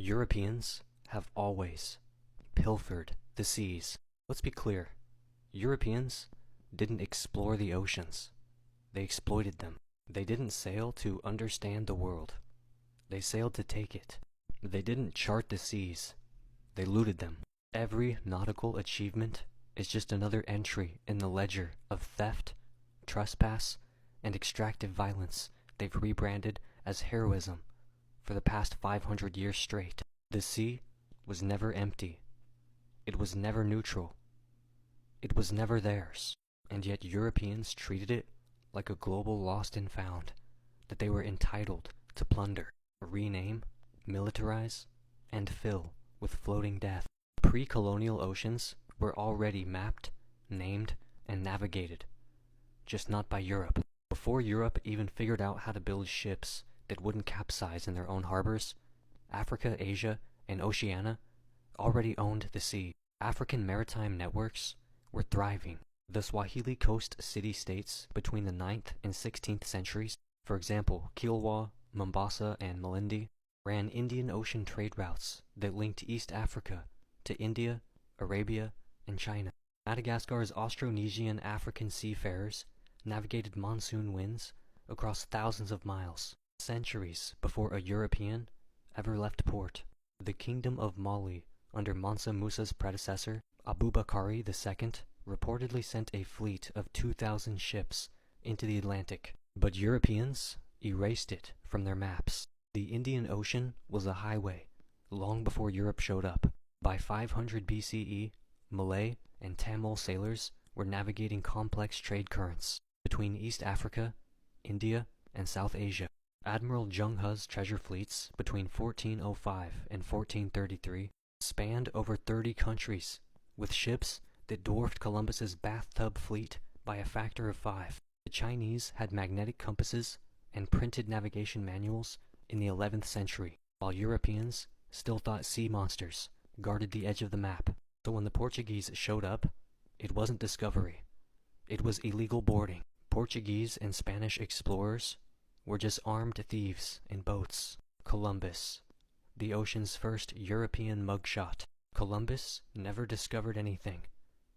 Europeans have always pilfered the seas. Let's be clear. Europeans didn't explore the oceans. They exploited them. They didn't sail to understand the world. They sailed to take it. They didn't chart the seas. They looted them. Every nautical achievement is just another entry in the ledger of theft, trespass, and extractive violence they've rebranded as heroism for the past 500 years straight. The sea was never empty. It was never neutral. It was never theirs. And yet Europeans treated it like a global lost and found that they were entitled to plunder, rename, militarize, and fill with floating death. Pre-colonial oceans were already mapped, named, and navigated, just not by Europe. Before Europe even figured out how to build ships that wouldn't capsize in their own harbors, Africa, Asia, and Oceania already owned the sea. African maritime networks were thriving. The Swahili coast city-states between the 9th and 16th centuries, for example, Kilwa, Mombasa, and Malindi, ran Indian Ocean trade routes that linked East Africa to India, Arabia, and China. Madagascar's Austronesian African seafarers navigated monsoon winds across thousands of miles, centuries before a European ever left port. The Kingdom of Mali, under Mansa Musa's predecessor, Abubakari II, reportedly sent a fleet of 2,000 ships into the Atlantic, but Europeans erased it from their maps. The Indian Ocean was a highway long before Europe showed up. By 500 BCE, Malay and Tamil sailors were navigating complex trade currents between East Africa, India, and South Asia. Admiral Zheng He's treasure fleets between 1405 and 1433 spanned over 30 countries, with ships that dwarfed Columbus's bathtub fleet by a factor of 5. The Chinese had magnetic compasses and printed navigation manuals in the 11th century, while Europeans still thought sea monsters guarded the edge of the map. So when the Portuguese showed up, it wasn't discovery. It was illegal boarding. Portuguese and Spanish explorers were just armed thieves in boats. Columbus, the ocean's first European mugshot. Columbus never discovered anything.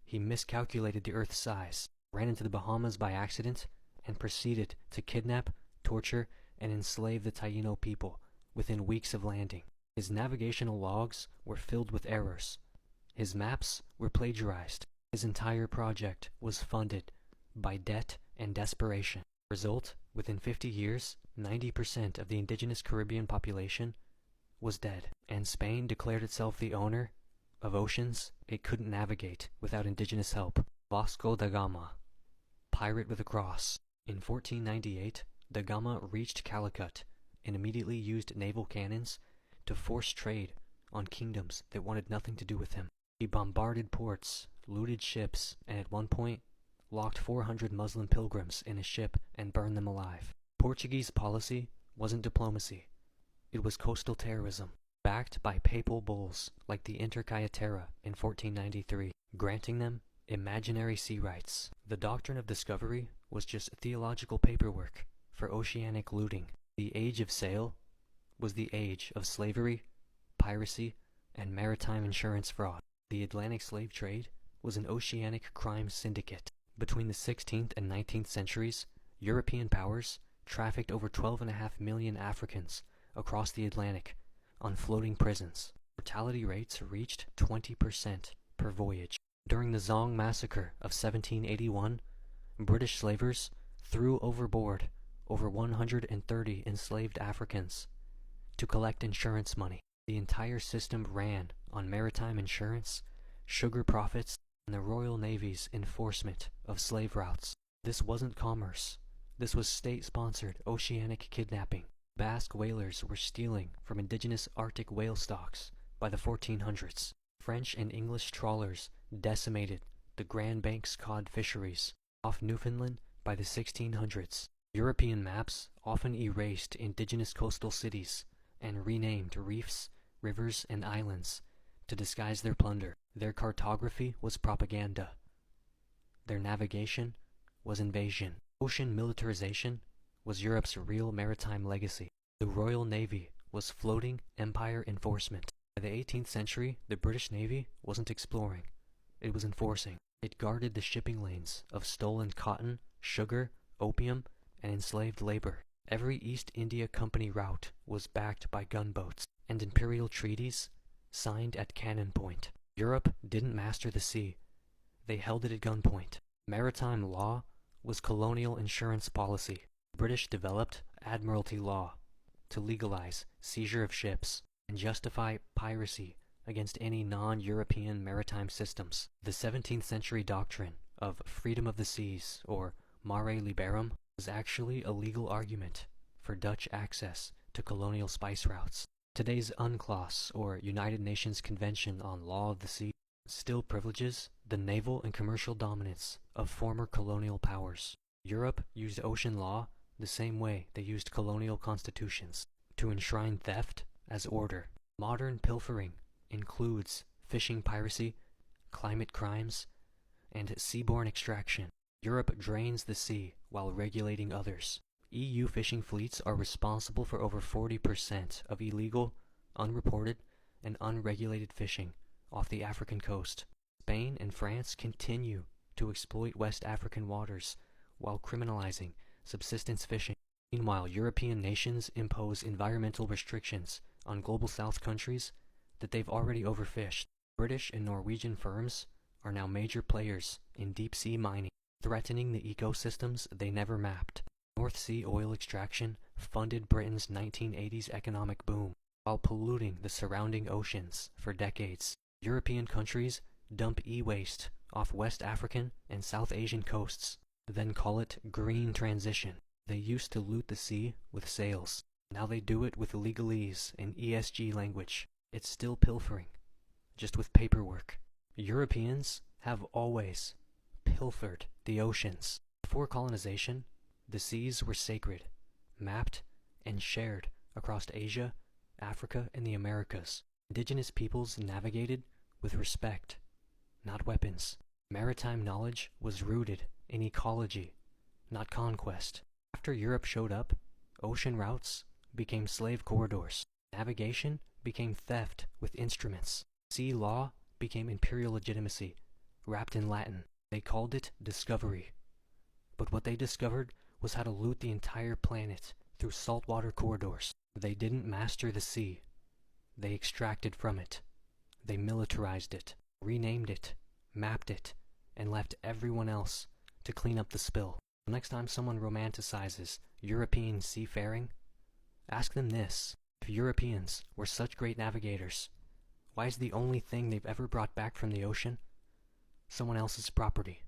He miscalculated the Earth's size, ran into the Bahamas by accident, and proceeded to kidnap, torture, and enslave the Taino people within weeks of landing. His navigational logs were filled with errors. His maps were plagiarized. His entire project was funded by debt and desperation. Result, within 50 years, 90% of the indigenous Caribbean population was dead, and Spain declared itself the owner of oceans it couldn't navigate without indigenous help. Vasco da Gama, pirate with a cross. In 1498, da Gama reached Calicut and immediately used naval cannons to force trade on kingdoms that wanted nothing to do with him. He bombarded ports, looted ships, and at one point locked 400 Muslim pilgrims in a ship and burned them alive. Portuguese policy wasn't diplomacy. It was coastal terrorism, backed by papal bulls like the Intercaetera in 1493, granting them imaginary sea rights. The doctrine of discovery was just theological paperwork for oceanic looting. The age of sail was the age of slavery, piracy, and maritime insurance fraud. The Atlantic slave trade was an oceanic crime syndicate. Between the 16th and 19th centuries, European powers trafficked over 12.5 million Africans across the Atlantic on floating prisons. Mortality rates reached 20% per voyage. During the Zong Massacre of 1781, British slavers threw overboard over 130 enslaved Africans to collect insurance money. The entire system ran on maritime insurance, sugar profits, and the Royal Navy's enforcement of slave routes. This wasn't commerce. This was state-sponsored oceanic kidnapping. Basque whalers were stealing from indigenous Arctic whale stocks by the 1400s. French and English trawlers decimated the Grand Banks cod fisheries off Newfoundland by the 1600s. European maps often erased indigenous coastal cities and renamed reefs, rivers, and islands to disguise their plunder. Their cartography was propaganda. Their navigation was invasion. Ocean militarization was Europe's real maritime legacy. The Royal Navy was floating empire enforcement. By the 18th century, the British Navy wasn't exploring, it was enforcing. It guarded the shipping lanes of stolen cotton, sugar, opium, and enslaved labor. Every East India Company route was backed by gunboats and imperial treaties signed at cannon point. Europe didn't master the sea, they held it at gunpoint. Maritime law was colonial insurance policy. The British developed admiralty law to legalize seizure of ships and justify piracy against any non-European maritime systems. The 17th century doctrine of freedom of the seas, or mare liberum, was actually a legal argument for Dutch access to colonial spice routes. Today's UNCLOS, or United Nations Convention on Law of the Sea, still privileges the naval and commercial dominance of former colonial powers. Europe used ocean law the same way they used colonial constitutions, to enshrine theft as order. Modern pilfering includes fishing piracy, climate crimes, and seaborne extraction. Europe drains the sea while regulating others. EU fishing fleets are responsible for over 40% of illegal, unreported, and unregulated fishing off the African coast. Spain and France continue to exploit West African waters while criminalizing subsistence fishing. Meanwhile, European nations impose environmental restrictions on Global South countries that they've already overfished. British and Norwegian firms are now major players in deep-sea mining, threatening the ecosystems they never mapped. North Sea oil extraction funded Britain's 1980s economic boom, while polluting the surrounding oceans for decades. European countries dump e-waste off West African and South Asian coasts, then call it green transition. They used to loot the sea with sails. Now they do it with legalese and ESG language. It's still pilfering, just with paperwork. Europeans have always pilfered the oceans. Before colonization, the seas were sacred, mapped, and shared across Asia, Africa, and the Americas. Indigenous peoples navigated with respect, not weapons. Maritime knowledge was rooted in ecology, not conquest. After Europe showed up, ocean routes became slave corridors. Navigation became theft with instruments. Sea law became imperial legitimacy, wrapped in Latin. They called it discovery. But what they discovered was how to loot the entire planet through saltwater corridors. They didn't master the sea. They extracted from it. They militarized it, renamed it, mapped it, and left everyone else to clean up the spill. The next time someone romanticizes European seafaring, ask them this: if Europeans were such great navigators, why is the only thing they've ever brought back from the ocean someone else's property?